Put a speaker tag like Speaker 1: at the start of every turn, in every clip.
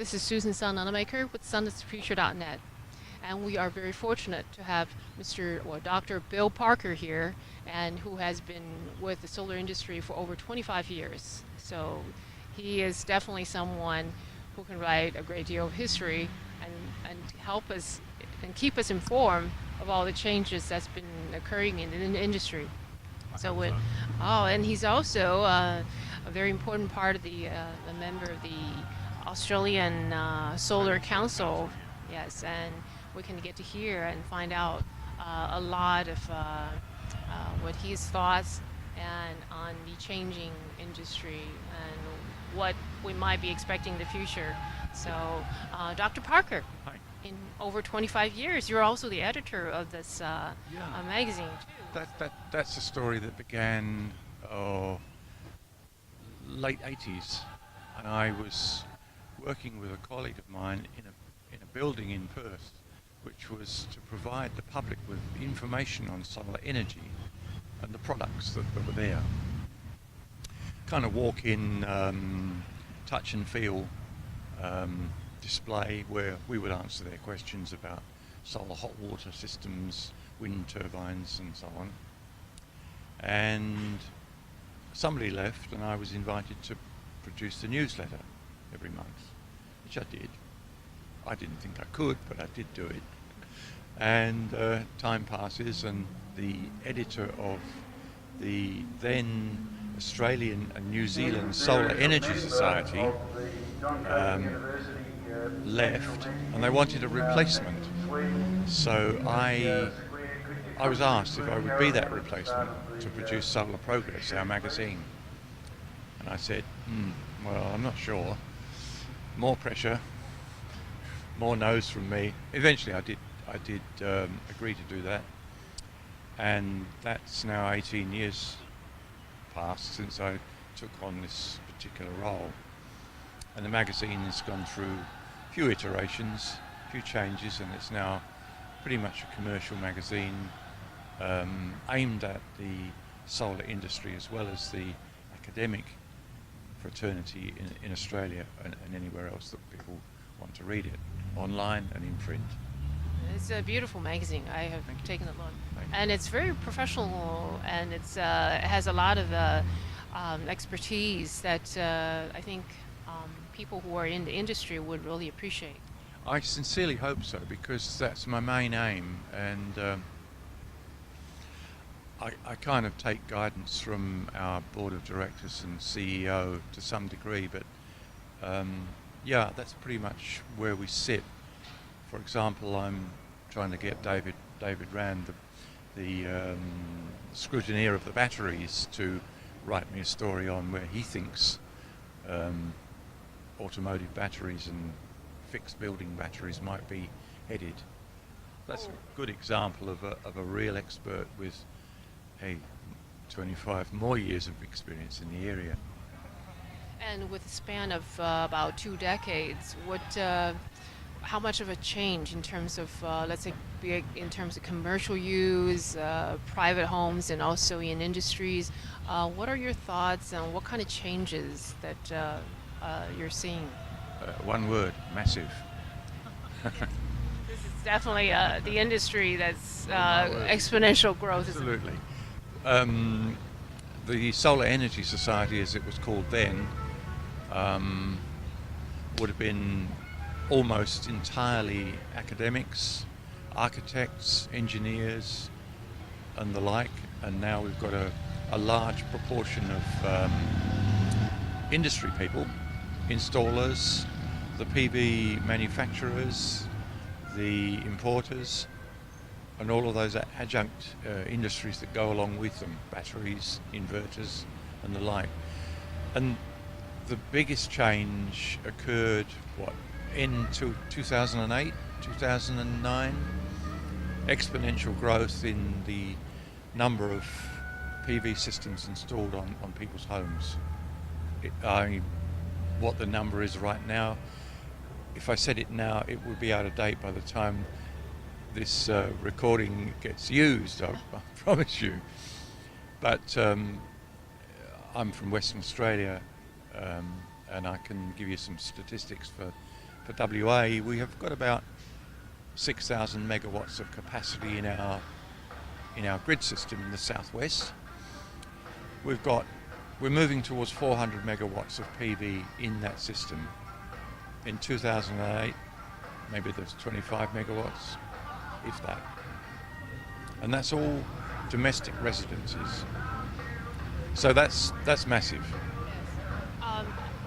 Speaker 1: This is Susan Sun Nunamaker with sunisthefuture.net, and we are very fortunate to have Dr. Bill Parker here, and who has been with the solar industry for over 25 years. So he is definitely someone who can write a great deal of history and help us and keep us informed of all the changes that's been occurring in the industry. And he's also a very important part of a member of the Australian Solar Council. Yes, and we can get to hear and find out a lot of what his thoughts and on the changing industry and what we might be expecting in the future. So, Dr. Parker,
Speaker 2: Hi.
Speaker 1: in over 25 years, you're also the editor of this magazine too.
Speaker 2: That's a story that began late 80s, and I was working with a colleague of mine in a building in Perth, which was to provide the public with information on solar energy and the products that were there. Kind of walk in, touch and feel display where we would answer their questions about solar hot water systems, wind turbines and so on. And somebody left and I was invited to produce the newsletter every month, which I did. I didn't think I could, but I did do it. And time passes and the editor of the then Australian and New Zealand Solar Energy Society left, and they wanted a replacement. So I was asked if I would be that replacement to produce Solar Progress, our magazine. And I said, well, I'm not sure. More pressure, more no's from me. Eventually I did agree to do that. And that's now 18 years past since I took on this particular role. And the magazine has gone through a few iterations, a few changes, and it's now pretty much a commercial magazine aimed at the solar industry as well as the academic fraternity in Australia and anywhere else that people want to read it, online and in print.
Speaker 1: It's a beautiful magazine. I have taken a look.
Speaker 2: Thank you.
Speaker 1: And it's very professional, and it has a lot of expertise that I think people who are in the industry would really appreciate.
Speaker 2: I sincerely hope so, because that's my main aim, and I kind of take guidance from our board of directors and CEO to some degree, but that's pretty much where we sit. For example, I'm trying to get David Rand, the scrutineer of the batteries, to write me a story on where he thinks automotive batteries and fixed building batteries might be headed. That's a good example of a real expert with 25 more years of experience in the area.
Speaker 1: And with a span of about 2 decades, how much of a change in terms of, let's say, in terms of commercial use, private homes, and also in industries, what are your thoughts and what kind of changes that you're seeing?
Speaker 2: One word: massive.
Speaker 1: This is definitely the industry that's exponential growth.
Speaker 2: Absolutely. The Solar Energy Society, as it was called then, would have been almost entirely academics, architects, engineers and the like, and now we've got a large proportion of industry people, installers, the PV manufacturers, the importers, and all of those adjunct industries that go along with them, batteries, inverters and the like. And the biggest change occurred, in 2008, 2009, exponential growth in the number of PV systems installed on people's homes. What the number is right now, if I said it now, it would be out of date by the time this recording gets used, I promise you. But I'm from Western Australia, and I can give you some statistics for for WA, we have got about 6,000 megawatts of capacity in our grid system in the southwest. We're moving towards 400 megawatts of PV in that system. In 2008, maybe there's 25 megawatts, if that. And that's all domestic residences. So that's massive.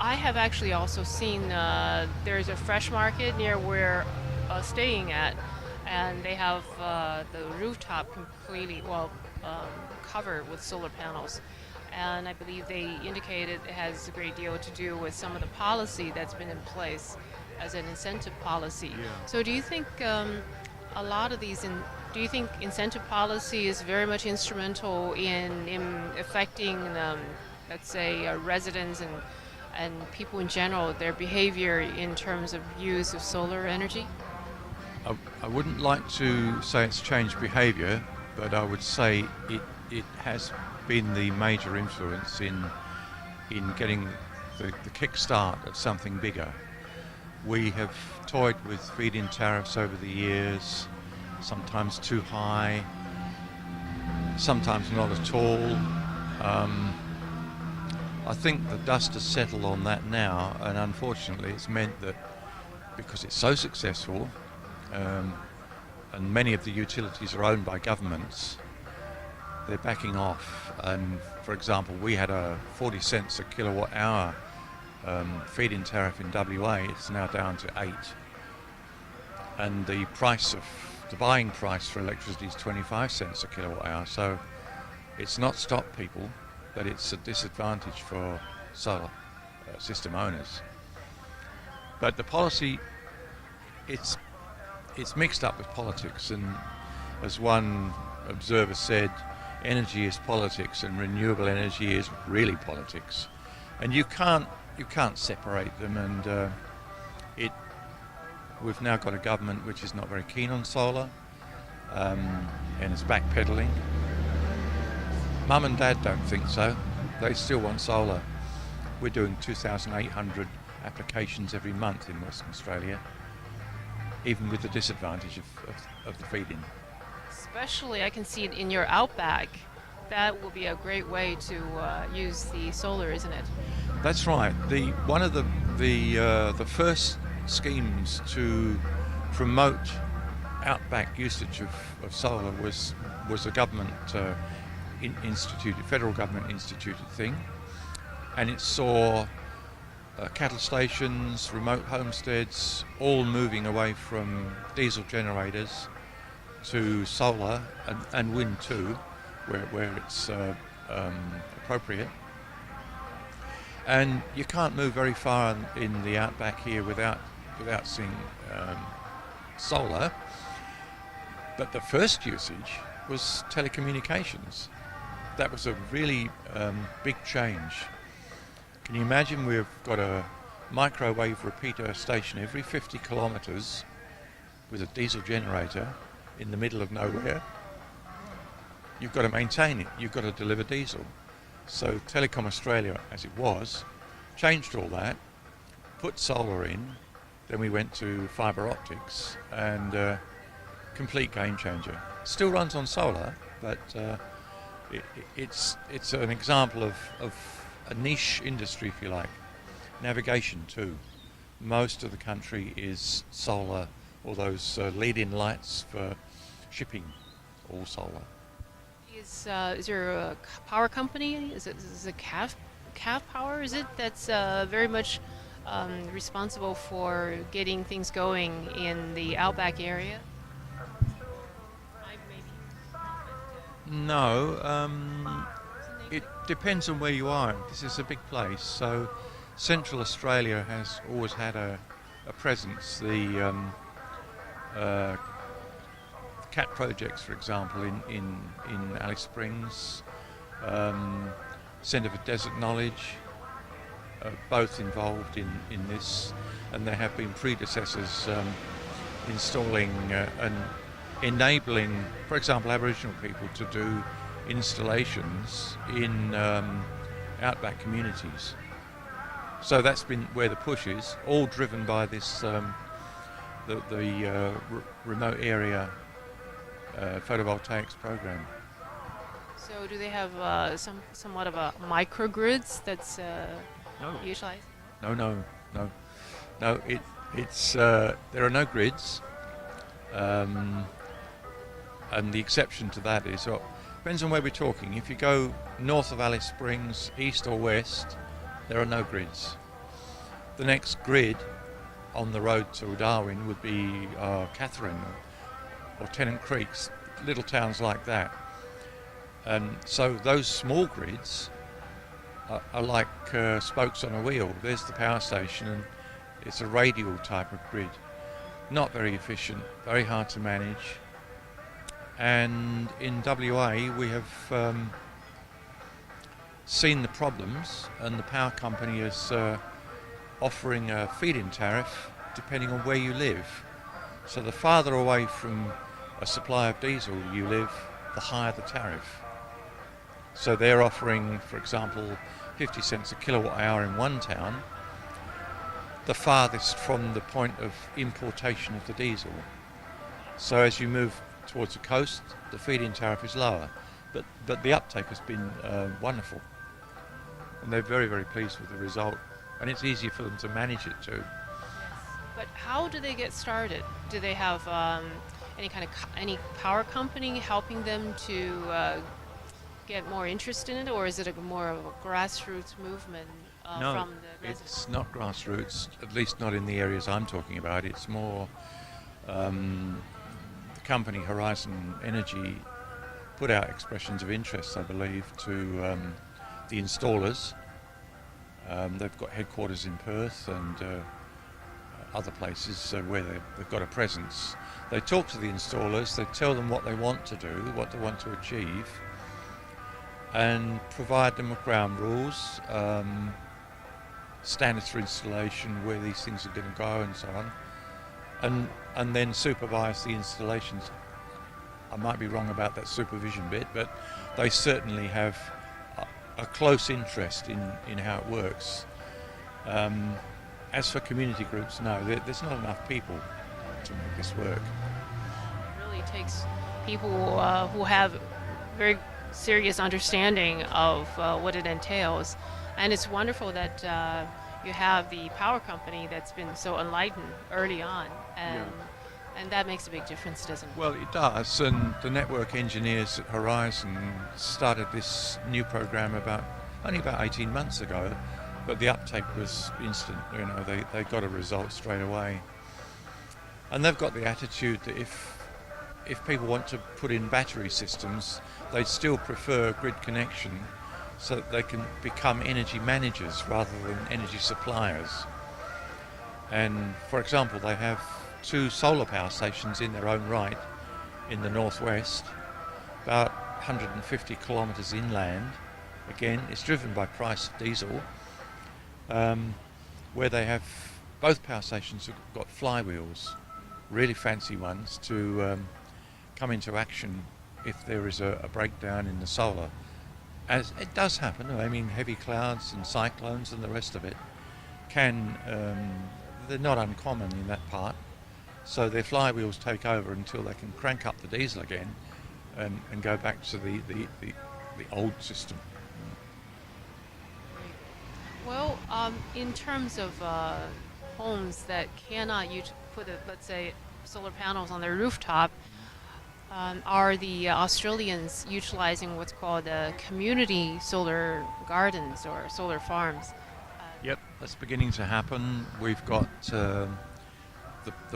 Speaker 1: I have actually also seen there's a fresh market near where staying at, and they have the rooftop completely covered with solar panels. And I believe they indicated it has a great deal to do with some of the policy that's been in place as an incentive policy.
Speaker 2: Yeah.
Speaker 1: So do you think a lot of these, do you think incentive policy is very much instrumental in affecting, let's say, residents and people in general, their behavior in terms of use of solar energy?
Speaker 2: I wouldn't like to say it's changed behaviour, but I would say it has been the major influence in getting the kickstart of something bigger. We have toyed with feed-in tariffs over the years, sometimes too high, sometimes not at all. I think the dust has settled on that now, and unfortunately it's meant that because it's so successful, and many of the utilities are owned by governments, they're backing off. And for example, we had a 40 cents a kilowatt hour feed-in tariff in WA. It's now down to 8, and the buying price for electricity is 25 cents a kilowatt hour. So it's not stopped people, but it's a disadvantage for solar system owners. But the policy, it's mixed up with politics, and as one observer said, energy is politics and renewable energy is really politics, and you can't separate them. And we've now got a government which is not very keen on solar, and is backpedaling. Mum and Dad don't think so. They still want solar. We're doing 2,800 applications every month in Western Australia, even with the disadvantage of the feed-in.
Speaker 1: Especially, I can see it in your outback. That will be a great way to use the solar, isn't it?
Speaker 2: That's right. One of the first schemes to promote outback usage of solar was a government federal government instituted thing, and it saw cattle stations, remote homesteads, all moving away from diesel generators to solar and wind too, where it's appropriate. And you can't move very far in the outback here without seeing solar. But the first usage was telecommunications. That was a really big change. Can you imagine? We've got a microwave repeater station every 50 kilometres with a diesel generator in the middle of nowhere. You've got to maintain it. You've got to deliver diesel. So Telecom Australia, as it was, changed all that, put solar in, then we went to fibre optics, and complete game changer. Still runs on solar, but it's an example of a niche industry, if you like. Navigation too. Most of the country is solar, all those lead-in lights for shipping, all solar.
Speaker 1: Is there a power company? Is it Cav Power? Is it that's very much responsible for getting things going in the outback area?
Speaker 2: No, it depends on where you are. This is a big place, so Central Australia has always had a presence. The CAT projects, for example, in Alice Springs, Centre for Desert Knowledge, are both involved in this, and there have been predecessors installing and enabling, for example, Aboriginal people to do installations in outback communities. So that's been where the push is, all driven by this remote area photovoltaics program.
Speaker 1: So do they have somewhat of a microgrids that's
Speaker 2: No.
Speaker 1: utilized?
Speaker 2: No. It's there are no grids, and the exception to that is, well, depends on where we're talking. If you go north of Alice Springs, east or west, there are no grids. The next grid on the road to Darwin would be Catherine or Tennant Creeks, little towns like that. And so those small grids are like spokes on a wheel. There's the power station, and it's a radial type of grid. Not very efficient, very hard to manage. And in WA we have seen the problems, and the power company is offering a feed-in tariff depending on where you live. So the farther away from a supply of diesel you live, the higher the tariff. So they're offering, for example, 50 cents a kilowatt hour in one town, the farthest from the point of importation of the diesel. So as you move towards the coast, the feed-in tariff is lower, but the uptake has been wonderful, and they're very, very pleased with the result, and it's easier for them to manage it too.
Speaker 1: But how do they get started? Do they have any power company helping them to get more interest in it, or is it more of a grassroots movement from the residents?
Speaker 2: It's not grassroots, at least not in the areas I'm talking about. It's more the company Horizon Energy put out expressions of interest, I believe, to the installers. They've got headquarters in Perth and other places where they've got a presence. They talk to the installers, they tell them what they want to do, what they want to achieve, and provide them with ground rules, standards for installation, where these things are going to go and so on, and then supervise the installations. I might be wrong about that supervision bit, but they certainly have a close interest in how it works. As for community groups, no, there's not enough people to make this work.
Speaker 1: It really takes people who have very serious understanding of what it entails. And it's wonderful that you have the power company that's been so enlightened early on, and that makes a big difference, doesn't it?
Speaker 2: Well, it does, and the network engineers at Horizon started this new program only about 18 months ago, but the uptake was instant. You know, they got a result straight away, and they've got the attitude that if people want to put in battery systems, they'd still prefer grid connection so that they can become energy managers rather than energy suppliers. And for example, they have 2 solar power stations in their own right in the northwest, about 150 kilometres inland. Again, it's driven by price of diesel, where they have, both power stations have got flywheels, really fancy ones, to come into action if there is a breakdown in the solar. As it does happen, I mean, heavy clouds and cyclones and the rest of it they're not uncommon in that part. So their flywheels take over until they can crank up the diesel again and go back to the old system.
Speaker 1: Well, in terms of homes that cannot put, let's say, solar panels on their rooftop, are the Australians utilizing what's called community solar gardens or solar farms?
Speaker 2: Yep, that's beginning to happen. We've got the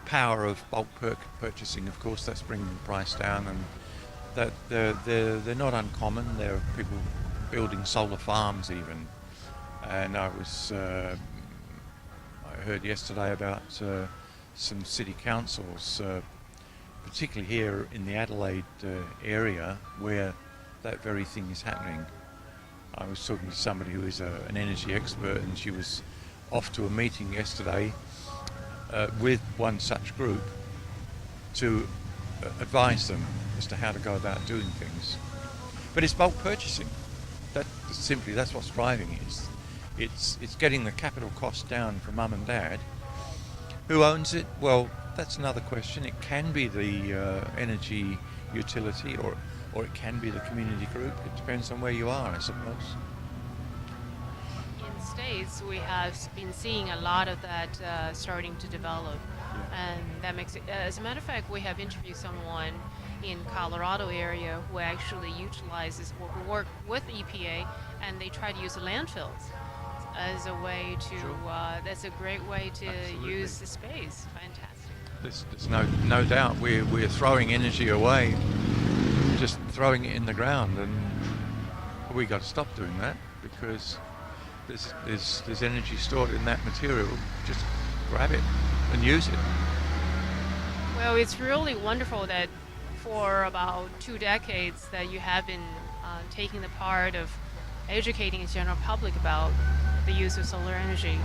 Speaker 2: power of bulk purchasing, of course. That's bringing the price down, and that they're not uncommon. There are people building solar farms even. And I heard yesterday about some city councils, particularly here in the Adelaide area, where that very thing is happening. I was talking to somebody who is an energy expert, and she was off to a meeting yesterday with one such group to advise them as to how to go about doing things. But it's bulk purchasing. That's what's driving it. It's getting the capital cost down for mum and dad. Who owns it? Well, that's another question. It can be the energy utility, or it can be the community group. It depends on where you are, I suppose.
Speaker 1: In the States, we have been seeing a lot of that starting to develop, and that makes it. As a matter of fact, we have interviewed someone in Colorado area who actually utilizes or who work with EPA, and they try to use the landfills as a way to.
Speaker 2: Sure.
Speaker 1: That's a great way to
Speaker 2: Absolutely.
Speaker 1: use the space. Fantastic.
Speaker 2: There's no doubt we're throwing energy away, just throwing it in the ground, and we got to stop doing that because there's energy stored in that material. Just grab it and use it.
Speaker 1: Well, it's really wonderful that for about 2 decades that you have been taking the part of educating the general public about the use of solar energy.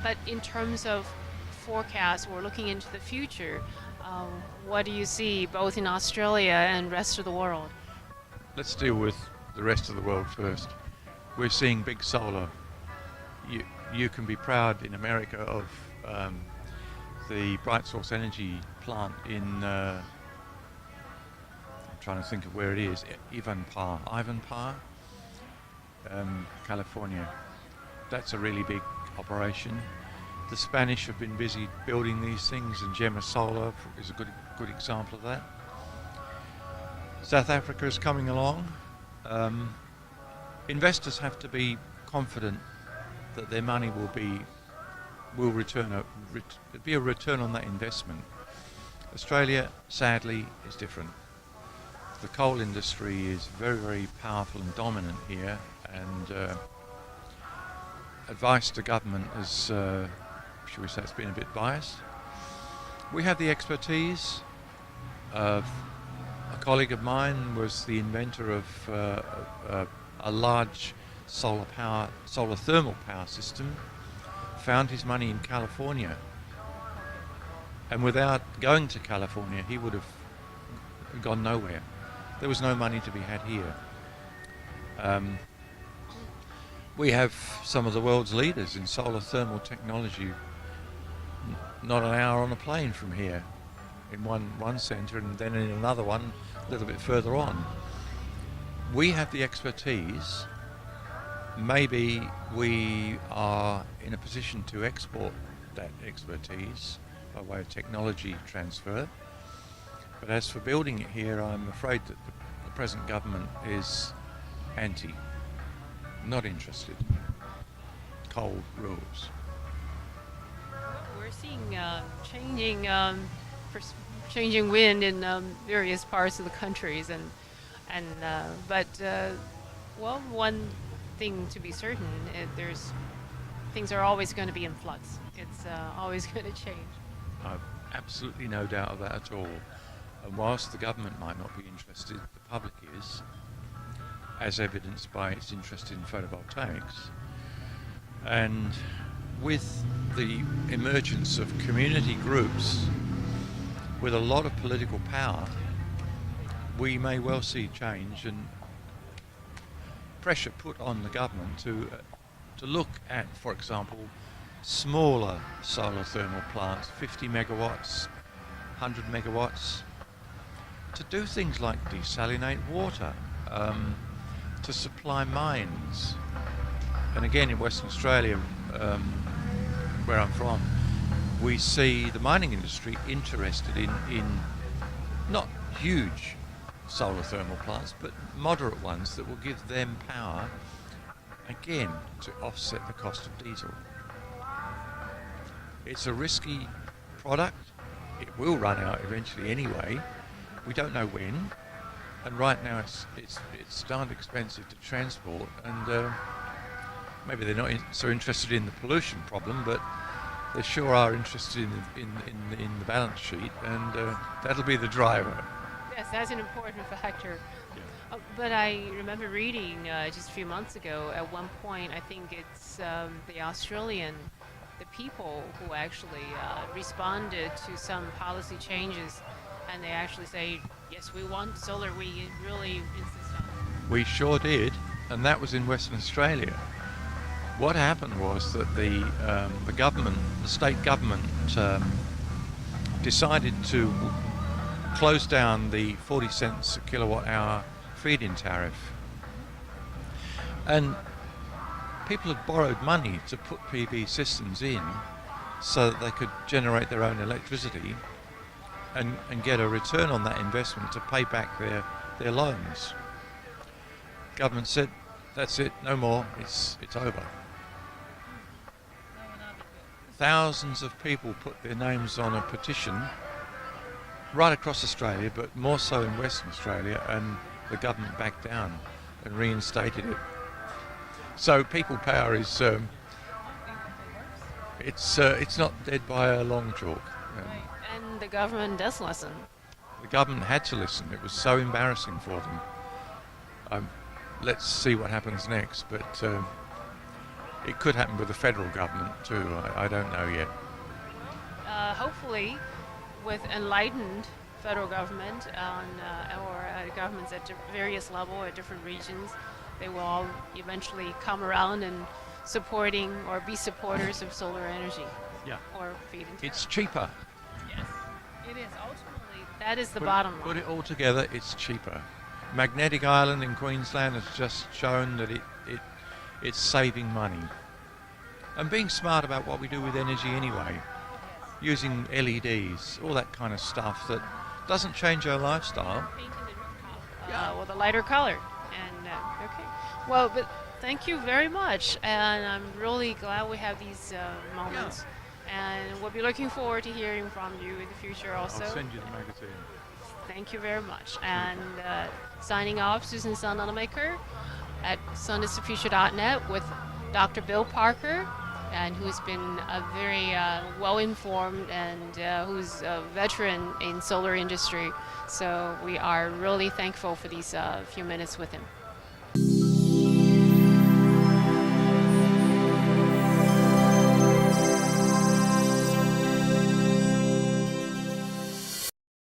Speaker 1: But in terms of forecast or looking into the future, what do you see both in Australia and rest of the world?
Speaker 2: Let's deal with the rest of the world first. We're seeing big solar. You can be proud in America of the Bright Source Energy plant in, I'm trying to think of where it is, Ivanpah, California. That's a really big operation. The Spanish have been busy building these things, and Gemma Solar is a good example of that. South Africa is coming along. Investors have to be confident that their money will be a return on that investment. Australia, sadly, is different. The coal industry is very, very powerful and dominant here, and advice to government is, shall we say, it's been a bit biased. We have the expertise. A colleague of mine was the inventor of a large solar thermal power system, found his money in California, and without going to California he would have gone nowhere. There was no money to be had here. We have some of the world's leaders in solar thermal technology not an hour on a plane from here, in one centre, and then in another one a little bit further on. We have the expertise. Maybe we are in a position to export that expertise by way of technology transfer. But as for building it here, I'm afraid that the present government is not interested. Cold rules.
Speaker 1: We're seeing changing wind in various parts of the countries, but one thing to be certain, things are always going to be in flux. It's always going to change.
Speaker 2: I've absolutely no doubt of that at all. And whilst the government might not be interested, the public is, as evidenced by its interest in photovoltaics. And with the emergence of community groups with a lot of political power, we may well see change and pressure put on the government to look at, for example, smaller solar thermal plants, 50 megawatts, 100 megawatts, to do things like desalinate water, to supply mines. And again, in Western Australia, where I'm from, we see the mining industry interested in not huge solar thermal plants, but moderate ones that will give them power, again, to offset the cost of diesel. It's a risky product. It will run out eventually anyway. We don't know when, and right now it's darn expensive to transport, and maybe they're not so interested in the pollution problem, but they sure are interested in the balance sheet, and that'll be the driver.
Speaker 1: Yes, that's an important factor.
Speaker 2: Yeah.
Speaker 1: But I remember reading just a few months ago, at one point, I think it's the people who actually responded to some policy changes, and they actually say, yes, we want solar, we really insist on it.
Speaker 2: We sure did, and that was in Western Australia. What happened was that the government, the state government, decided to close down the 40 cents a kilowatt hour feed-in tariff, and people had borrowed money to put PV systems in so that they could generate their own electricity and get a return on that investment to pay back their loans. Government said, that's it, no more, it's over. Thousands of people put their names on a petition right across Australia, but more so in Western Australia, and the government backed down and reinstated it. So people power is it's not dead by a long chalk.
Speaker 1: And the government does listen.
Speaker 2: The government had to listen. It was so embarrassing for them. Let's see what happens next, but it could happen with the federal government too. I don't know yet.
Speaker 1: Hopefully, with enlightened federal government or governments at various levels at different regions, they will all eventually come around and supporting or be supporters of solar energy.
Speaker 2: Yeah.
Speaker 1: Or feed-in tariff.
Speaker 2: It's cheaper.
Speaker 1: Yes, it is. Ultimately, that is the bottom line.
Speaker 2: Put it all together, it's cheaper. Magnetic Island in Queensland has just shown that it's saving money. And being smart about what we do with energy anyway. Using LEDs, all that kind of stuff that doesn't change our lifestyle.
Speaker 1: Painting the rooftop with a lighter color. And okay. Well, but thank you very much. And I'm really glad we have these moments. And we'll be looking forward to hearing from you in the future also.
Speaker 2: I'll send you the magazine.
Speaker 1: Thank you very much. And signing off, Susan Sun Nunamaker at sunisthefuture.net with Dr. Bill Parker, and who's been a very well-informed and who's a veteran in solar industry. So we are really thankful for these few minutes with him.